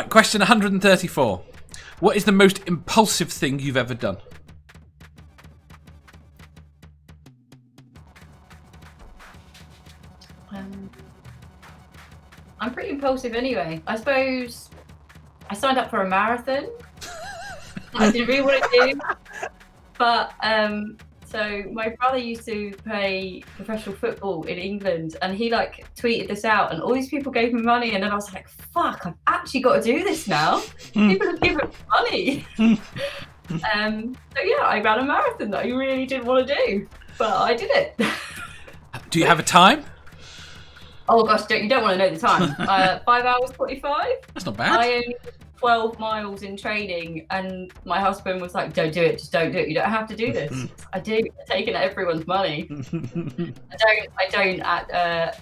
Right, question 134. What is the most impulsive thing you've ever done? I'm pretty impulsive anyway. I suppose I signed up for a marathon. I didn't really want to do, but so my brother used to play professional football in England, and he like tweeted this out, and all these people gave me money, and then I was like, "Fuck! I've actually got to do this now. People have given me money." So yeah, I ran a marathon that I really didn't want to do, but I did it. Do you have a time? Oh gosh, you don't want to know the time. 5 hours 45. That's not bad. I only did 12 miles in training, and my husband was like, "Don't do it. Just don't do it. You don't have to do this." I do. I'm taking everyone's money. I don't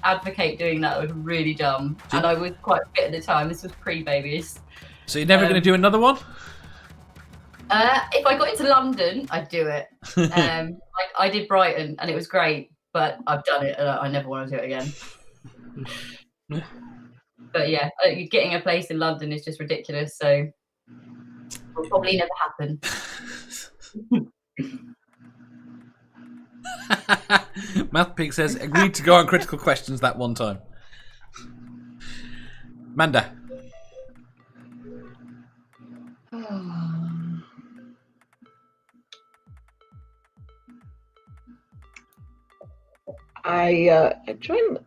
advocate doing that. It was really dumb, and I was quite fit at the time. This was pre-babies. So you're never going to do another one? If I got into London, I'd do it. I did Brighton, and it was great, but I've done it, and I never want to do it again. But yeah, getting a place in London is just ridiculous, so will probably never happen. Mouthpig says, agreed to go on critical questions that one time. Manda. I joined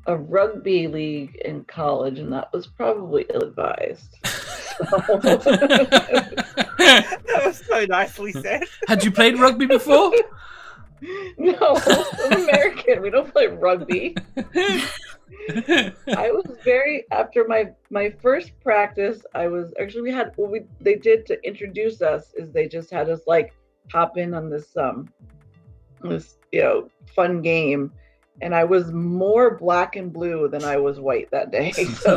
a rugby league in college, and that was probably ill-advised. That was so nicely said. Had you played rugby before? No, I'm American. We don't play rugby. I was after my first practice. I was actually they did to introduce us is they just had us like hop in on this fun game. And I was more black and blue than I was white that day. So,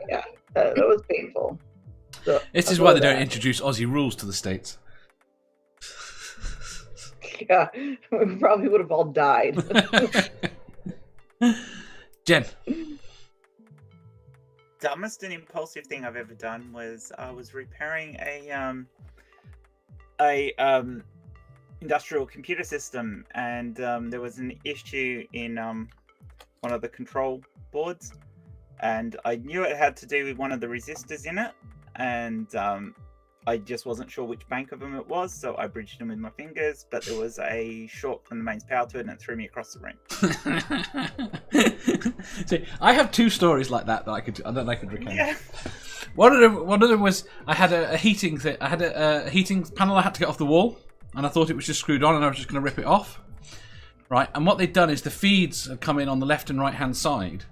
yeah, that was painful. So, this is why they don't introduce Aussie rules to the States. Yeah, we probably would have all died. Jen. Dumbest and impulsive thing I've ever done was I was repairing a industrial computer system, and there was an issue in one of the control boards, and I knew it had to do with one of the resistors in it, and I just wasn't sure which bank of them it was, so I bridged them with my fingers, but there was a short from the mains power to it, and it threw me across the room. See, I have two stories like that I could recount. Yeah. One of them was I had a heating thing. I had a heating panel I had to get off the wall, and I thought it was just screwed on, and I was just going to rip it off. Right, and what they'd done is the feeds had come in on the left and right hand side,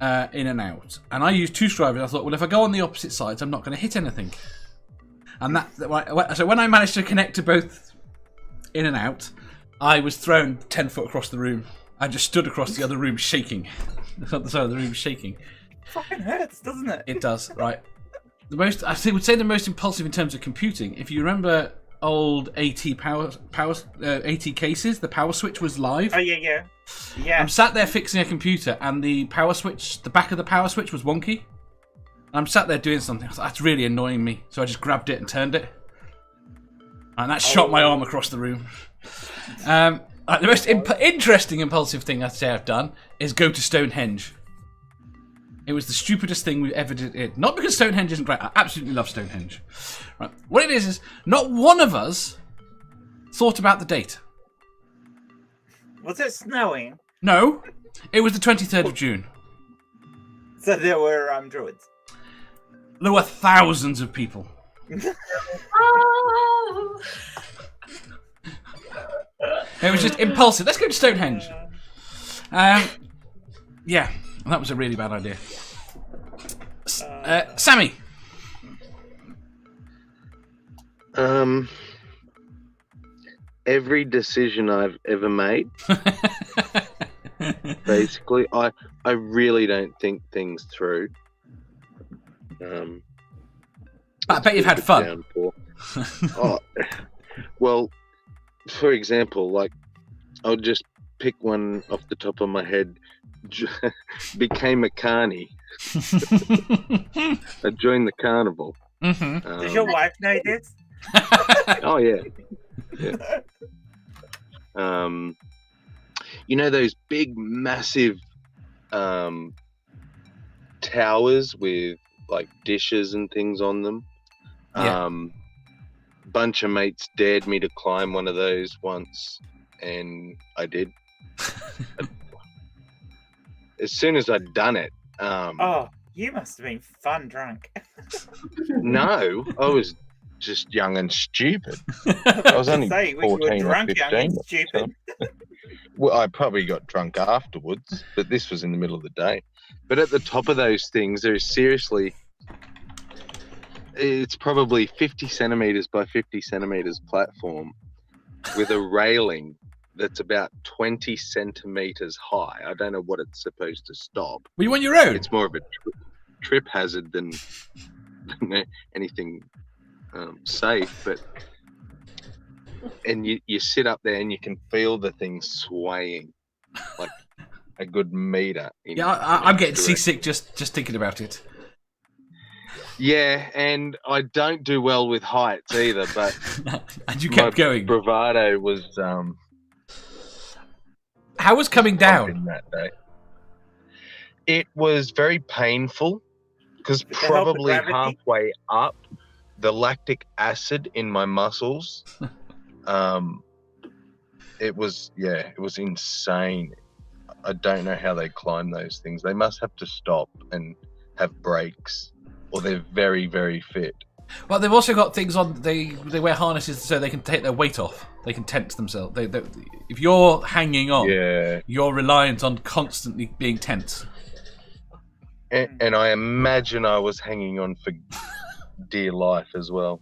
in and out. And I used two screwdrivers. I thought, well, if I go on the opposite sides, I'm not going to hit anything. And so when I managed to connect to both in and out, I was thrown 10 foot across the room. I just stood across the other room shaking. The other side of the room shaking. It fucking hurts, doesn't it? It does, right. Would say the most impulsive in terms of computing. If you remember old AT AT cases, the power switch was live. Oh yeah. I'm sat there fixing a computer, and the power switch, the back of the power switch was wonky. I'm sat there doing something. I thought, that's really annoying me. So I just grabbed it and turned it. And that shot my arm across the room. The most interesting impulsive thing I'd say I've done is go to Stonehenge. It was the stupidest thing we ever did. Not because Stonehenge isn't great. I absolutely love Stonehenge. Right. What it is not one of us thought about the date. Was it snowing? No. It was the 23rd of June. So there were druids. There were thousands of people. Oh. It was just impulsive. Let's go to Stonehenge. Yeah, that was a really bad idea. Sammy. Every decision I've ever made. Basically, I really don't think things through. I bet you've had fun. Oh, well, for example, like I'll just pick one off the top of my head. became a carny. I joined the carnival. Mm-hmm. Does your wife know this? Oh yeah. You know those big, massive towers with like dishes and things on them? Yeah. Bunch of mates dared me to climb one of those once, and I did. As soon as I'd done it, Oh, you must have been fun drunk. no, I was just young and stupid. I was only Say, we were 14 or drunk, young 15. and stupid. Well, I probably got drunk afterwards, but this was in the middle of the day. But at the top of those things, there's seriously, it's probably 50 centimeters by 50 centimeters platform with a railing that's about 20 centimeters high. I don't know what it's supposed to stop. Were you on your own? It's more of a trip hazard than anything safe, but and you sit up there and you can feel the thing swaying like a good meter. Yeah, I'm getting seasick just thinking about it. Yeah, and I don't do well with heights either, but and you kept going. Bravado was How was coming down? that day. It was very painful because With the help of probably gravity? halfway up, the lactic acid in my muscles, it was insane. I don't know how they climb those things. They must have to stop and have breaks, or they're very, very fit. Well, they've also got things on. They wear harnesses so they can take their weight off. They can tense themselves. If you're hanging on, you're reliant on constantly being tense. And I imagine I was hanging on for dear life as well.